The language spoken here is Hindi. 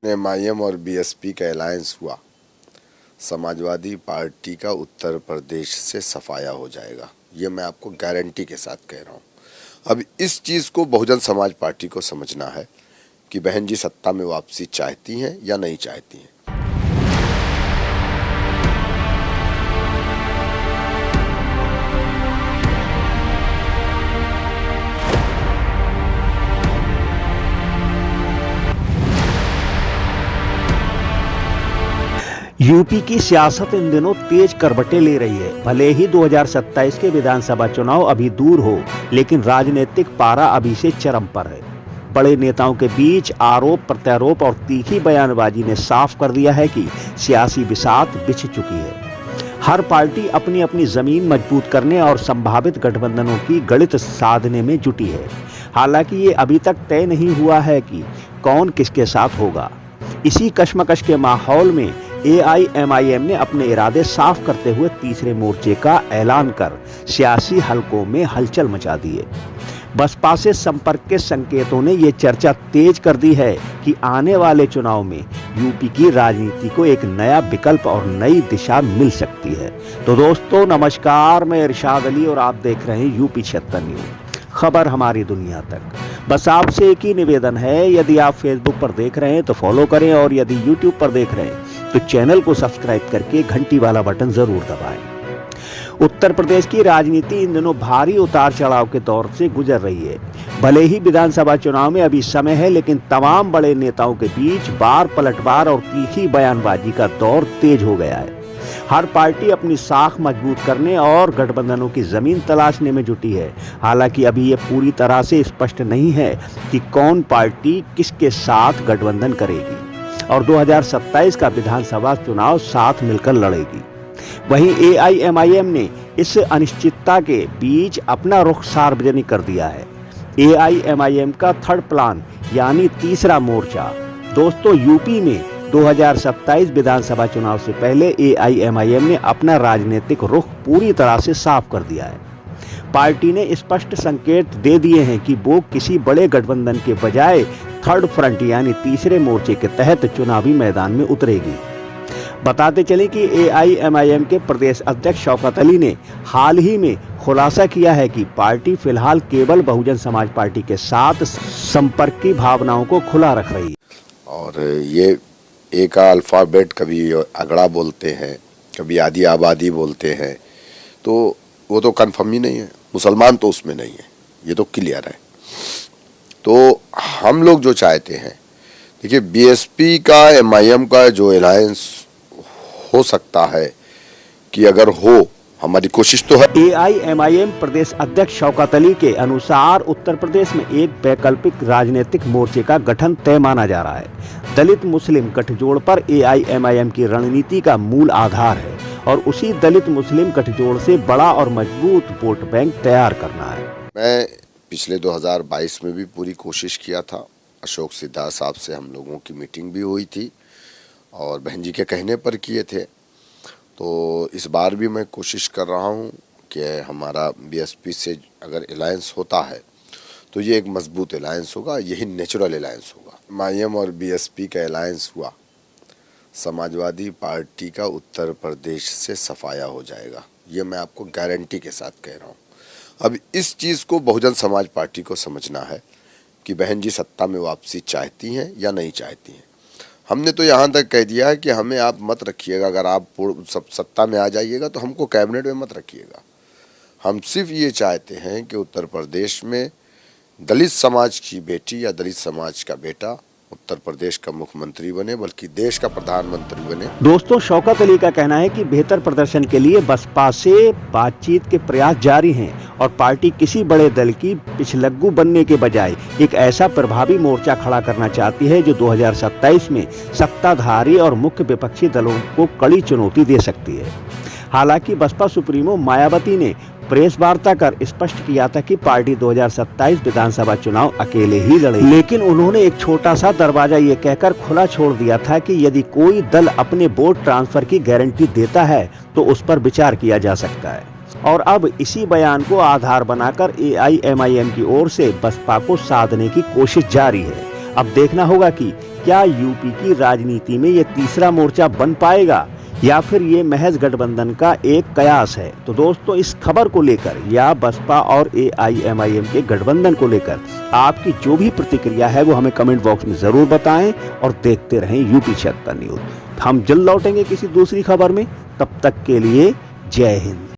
एमआईएम और बीएसपी का अलायंस हुआ, समाजवादी पार्टी का उत्तर प्रदेश से सफाया हो जाएगा। ये मैं आपको गारंटी के साथ कह रहा हूँ। अब इस चीज़ को बहुजन समाज पार्टी को समझना है कि बहन जी सत्ता में वापसी चाहती हैं या नहीं चाहती हैं। यूपी की सियासत इन दिनों तेज करवटें ले रही है। भले ही 2027 के विधानसभा चुनाव अभी दूर हो, लेकिन राजनीतिक पारा अभी से चरम पर है। बड़े नेताओं के बीच आरोप प्रत्यारोप और तीखी बयानबाजी ने साफ कर दिया है कि सियासी बिसात बिछ चुकी है। हर पार्टी अपनी अपनी जमीन मजबूत करने और संभावित गठबंधनों की गणित साधने में जुटी है। हालांकि ये अभी तक तय नहीं हुआ है कि कौन किसके साथ होगा। इसी कश्मकश के माहौल में एआईएमआईएम ने अपने इरादे साफ करते हुए तीसरे मोर्चे का ऐलान कर सियासी हलकों में हलचल मचा दी है। बसपा से संपर्क के संकेतों ने ये चर्चा तेज कर दी है कि आने वाले चुनाव में यूपी की राजनीति को एक नया विकल्प और नई दिशा मिल सकती है। तो दोस्तों नमस्कार, मैं इरशाद अली और आप देख रहे हैं यूपी 76 न्यूज, खबर हमारी दुनिया तक। बस आपसे एक ही निवेदन है, यदि आप फेसबुक पर देख रहे हैं तो फॉलो करें और यदि यूट्यूब पर देख रहे हैं तो चैनल को सब्सक्राइब करके घंटी वाला बटन जरूर दबाएं। उत्तर प्रदेश की राजनीति इन दिनों भारी उतार चढ़ाव के दौर से गुजर रही है। भले ही विधानसभा चुनाव में अभी समय है, लेकिन तमाम बड़े नेताओं के बीच बार पलटवार और तीखी बयानबाजी का दौर तेज हो गया है। हर पार्टी अपनी साख मजबूत करने और गठबंधनों की जमीन तलाशने में जुटी है। हालांकि अभी ये पूरी तरह से स्पष्ट नहीं है कि कौन पार्टी किसके साथ गठबंधन करेगी और 2027 का विधानसभा चुनाव साथ मिलकर लड़ेगी। वहीं एआईएमआईएम ने इस अनिश्चितता के बीच अपना रुख सार्वजनिक कर दिया है। एआईएमआईएम का थर्ड प्लान यानी तीसरा मोर्चा। दोस्तों यूपी में 2027 विधानसभा चुनाव से पहले एआईएमआईएम ने अपना राजनीतिक रुख पूरी तरह से साफ कर दिया है। पार्टी ने स्पष्ट संकेत दे दिए हैं कि वो किसी बड़े गठबंधन के बजाय थर्ड फ्रंट यानी तीसरे मोर्चे के तहत चुनावी मैदान में उतरेगी। बताते चलें कि एआईएमआईएम के प्रदेश अध्यक्ष शौकत अली ने हाल ही में खुलासा किया है कि पार्टी फिलहाल केवल बहुजन समाज पार्टी के साथ संपर्क की भावनाओं को खुला रख रही है। और ये एक अल्फ़ाबेट कभी अगड़ा बोलते हैं, कभी आदि आबादी बोलते हैं, तो वो तो कन्फर्म ही नहीं है। मुसलमान तो उसमें नहीं है, ये तो क्लियर है। तो हम लोग जो चाहते हैं, देखिए बीएसपी का एमआईएम का जो अलायंस हो सकता है कि अगर हो, हमारी कोशिश तो है। एआईएमआईएम प्रदेश अध्यक्ष शौकत अली के अनुसार उत्तर प्रदेश में एक वैकल्पिक राजनीतिक मोर्चे का गठन तय माना जा रहा है। दलित मुस्लिम गठजोड़ पर एआईएमआईएम की रणनीति का मूल आधार है और उसी दलित मुस्लिम गठजोड़ से बड़ा और मजबूत वोट बैंक तैयार करना है। मैं पिछले 2022 में भी पूरी कोशिश किया था। अशोक सिद्धार्थ साहब से हम लोगों की मीटिंग भी हुई थी और बहन जी के कहने पर किए थे। तो इस बार भी मैं कोशिश कर रहा हूं कि हमारा बीएसपी से अगर अलायंस होता है तो ये एक मजबूत अलायंस होगा, यही नेचुरल अलायंस होगा। एमआईएम और बीएसपी का अलायंस हुआ, समाजवादी पार्टी का उत्तर प्रदेश से सफाया हो जाएगा। ये मैं आपको गारंटी के साथ कह रहा हूँ। अब इस चीज़ को बहुजन समाज पार्टी को समझना है कि बहन जी सत्ता में वापसी चाहती हैं या नहीं चाहती हैं। हमने तो यहाँ तक कह दिया है कि हमें आप मत रखिएगा, अगर आप सब सत्ता में आ जाइएगा तो हमको कैबिनेट में मत रखिएगा। हम सिर्फ ये चाहते हैं कि उत्तर प्रदेश में दलित समाज की बेटी या दलित समाज का बेटा उत्तर प्रदेश का मुख्यमंत्री बने, बल्कि देश का प्रधानमंत्री बने। दोस्तों शौकत अली का कहना है कि बेहतर प्रदर्शन के लिए बसपा से बातचीत के प्रयास जारी हैं और पार्टी किसी बड़े दल की पिछलग्गू बनने के बजाय एक ऐसा प्रभावी मोर्चा खड़ा करना चाहती है जो 2027 में सत्ताधारी और मुख्य विपक्षी दलों को कड़ी चुनौती दे सकती है। हालांकि बसपा सुप्रीमो मायावती ने प्रेस वार्ता कर स्पष्ट किया था कि पार्टी 2027 विधानसभा चुनाव अकेले ही लड़ेगी, लेकिन उन्होंने एक छोटा सा दरवाजा ये कहकर खुला छोड़ दिया था कि यदि कोई दल अपने वोट ट्रांसफर की गारंटी देता है तो उस पर विचार किया जा सकता है। और अब इसी बयान को आधार बनाकर एआईएमआईएम की ओर से बसपा को साधने की कोशिश जारी है। अब देखना होगा कि क्या यूपी की राजनीति में ये तीसरा मोर्चा बन पाएगा या फिर ये महज गठबंधन का एक कयास है? तो दोस्तों, इस खबर को लेकर या बसपा और AIMIM के गठबंधन को लेकर आपकी जो भी प्रतिक्रिया है वो हमें कमेंट बॉक्स में जरूर बताएं और देखते रहें यूपी 76 न्यूज। हम जल्द लौटेंगे किसी दूसरी खबर में, तब तक के लिए जय हिंद।